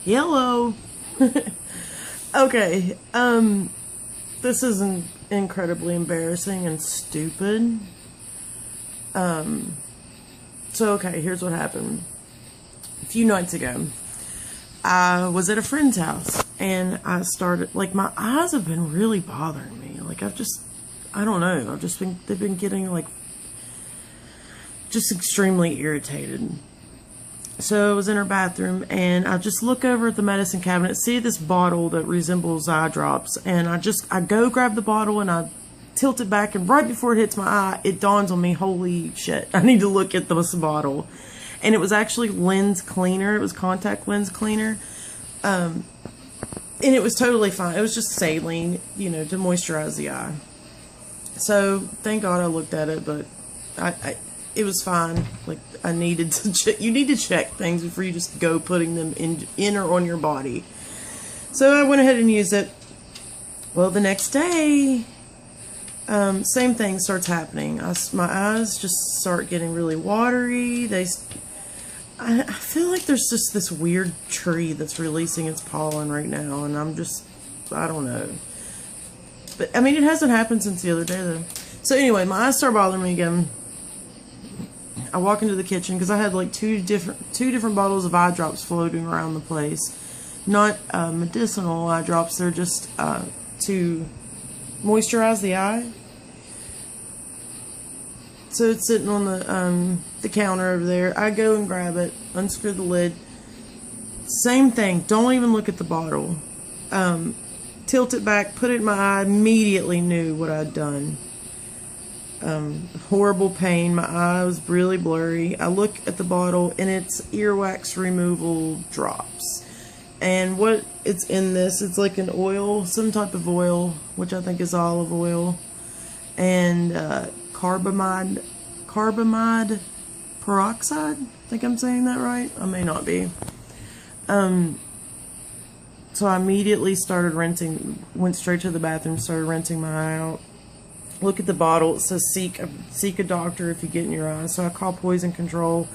Hello. Okay, this is incredibly embarrassing and stupid. Okay, here's what happened. A few nights ago, I was at a friend's house, and I started, like, my eyes have been really bothering me. Like, I don't know, they've been getting, like, just extremely irritated. So I was in her bathroom, and I just look over at the medicine cabinet, see this bottle that resembles eye drops, and I go grab the bottle, and I tilt it back, and right before it hits my eye, it dawns on me, holy shit, I need to look at this bottle. And it was actually lens cleaner. It was contact lens cleaner. And it was totally fine. It was just saline, to moisturize the eye. So, thank God I looked at it, but it was fine. Like, I needed to check. You need to check things before you just go putting them in or on your body. So, I went ahead and used it. Well, the next day, same thing starts happening. My eyes just start getting really watery. I feel like there's just this weird tree that's releasing its pollen right now, and I don't know. But, I mean, it hasn't happened since the other day, though. So, anyway, my eyes start bothering me again. I walk into the kitchen, because I had, like, two different bottles of eye drops floating around the place. Not medicinal eye drops, they're just to moisturize the eye. So it's sitting on the counter over there. I go and grab it, unscrew the lid. Same thing. Don't even look at the bottle. Tilt it back, put it in my eye. Immediately knew what I'd done. Horrible pain. My eye was really blurry. I look at the bottle, and it's earwax removal drops. And what it's in this, it's like an oil, some type of oil, which I think is olive oil, and carbamide peroxide. I think I'm saying that right. I may not be. So I immediately started rinsing, went straight to the bathroom, started rinsing my eye out. Look at the bottle. It says seek a doctor if you get in your eye. So I call poison control.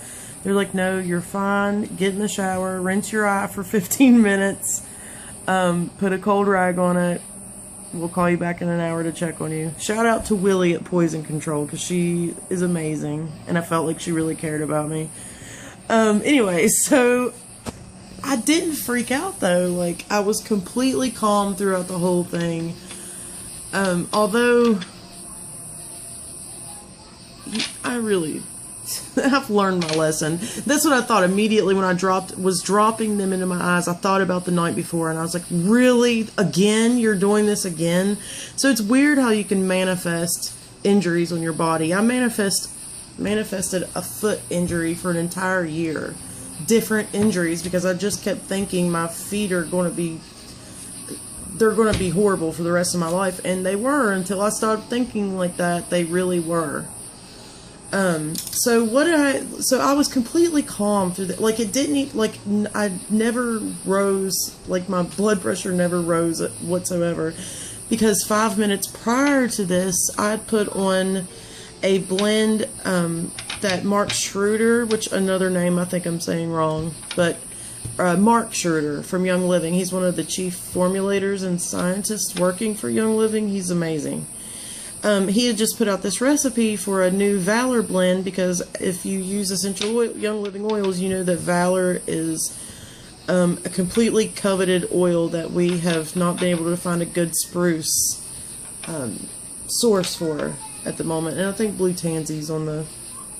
They're like, no, you're fine. Get in the shower, rinse your eye for 15 minutes, put a cold rag on it. We'll call you back in an hour to check on you. Shout out to Willie at Poison Control, because she is amazing, and I felt like she really cared about me. Anyway, so I didn't freak out, though. Like, I was completely calm throughout the whole thing. Although I've learned my lesson. That's what I thought immediately when I was dropping them into my eyes. I thought about the night before, and I was like, really? Again? You're doing this again? So it's weird how you can manifest injuries on your body. I manifested a foot injury for an entire year. Different injuries, because I just kept thinking my feet are going to be horrible for the rest of my life. And they were, until I started thinking like that. They really were. So I was completely calm through that. Like, I never rose, like, my blood pressure never rose whatsoever, because 5 minutes prior to this, I put on a blend, that Mark Schroeder, which another name I think I'm saying wrong, but, Mark Schroeder from Young Living. He's one of the chief formulators and scientists working for Young Living. He's amazing. He had just put out this recipe for a new Valor blend, because if you use essential oil, Young Living oils, you know that Valor is a completely coveted oil that we have not been able to find a good spruce source for at the moment. And I think Blue Tansy's on the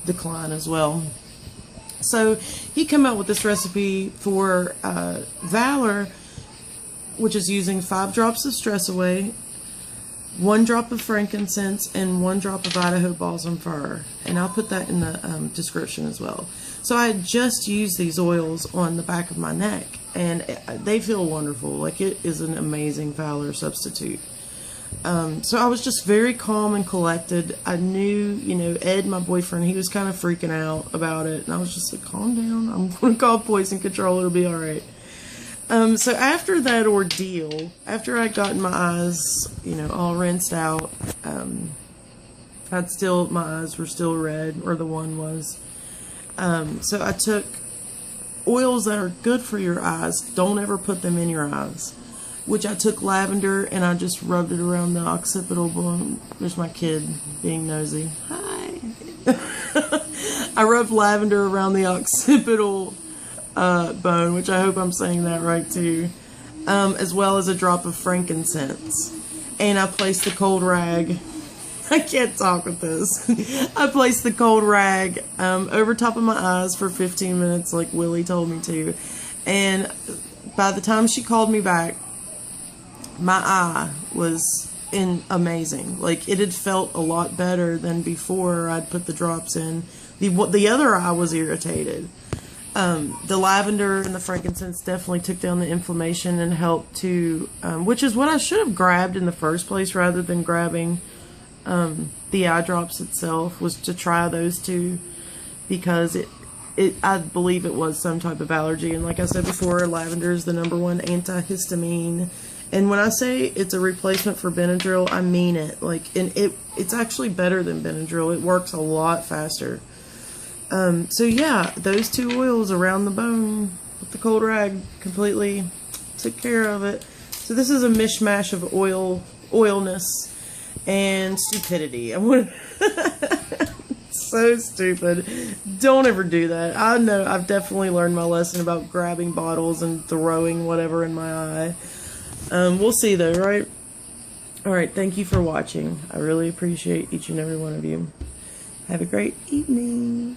decline as well. So he came out with this recipe for Valor, which is using 5 drops of Stress Away, 1 drop of frankincense, and 1 drop of Idaho balsam fir. And I'll put that in the description as well. So I had just used these oils on the back of my neck, and they feel wonderful. Like, it is an amazing Valor substitute. So I was just very calm and collected. I knew, Ed, my boyfriend, he was kind of freaking out about it. And I was just like, calm down. I'm going to call poison control. It'll be all right. So after that ordeal, after I gotten my eyes, all rinsed out, my eyes were still red, or the one was. So I took oils that are good for your eyes, don't ever put them in your eyes. Which I took lavender and I just rubbed it around the occipital bone. There's my kid being nosy. Hi. I rubbed lavender around the occipital bone, which I hope I'm saying that right too, as well as a drop of frankincense. And I placed the cold rag. I can't talk with this. I placed the cold rag over top of my eyes for 15 minutes like Willie told me to. And by the time she called me back, my eye was amazing. Like, it had felt a lot better than before I'd put the drops in. The other eye was irritated. The lavender and the frankincense definitely took down the inflammation and helped to, which is what I should have grabbed in the first place rather than grabbing the eye drops itself, was to try those two, because I believe it was some type of allergy. And like I said before, lavender is the #1 antihistamine. And when I say it's a replacement for Benadryl, I mean it. Like, and it's actually better than Benadryl. It works a lot faster. So yeah, those two oils around the bone with the cold rag completely took care of it. So this is a mishmash of oilness and stupidity. So stupid. Don't ever do that. I know I've definitely learned my lesson about grabbing bottles and throwing whatever in my eye. We'll see though, right? Alright, thank you for watching. I really appreciate each and every one of you. Have a great evening.